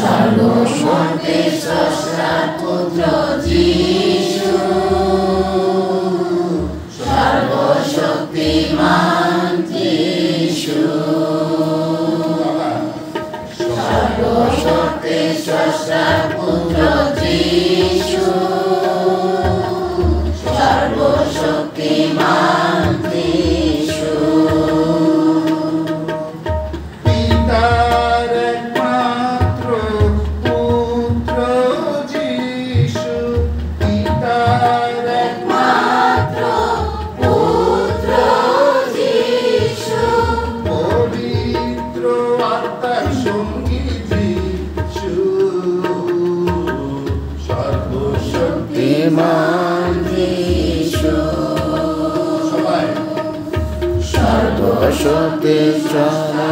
সর্বশক্তি স্রষ্টা পুত্র যিশু, সর্বশক্তিমান যিশু, সর্বশক্তি স্রষ্টা পুত্র যিশু, সর্বশক্তিমান যিশু। পিতার একমাত্র পুত্র যিশু, পিতার একমাত্র পুত্র যিশু, পবিত্র আত্মার সঙ্গী যিশু, সর্বশক্তিমান যিশু, সবাই সর্বশক্তি স্রষ্টা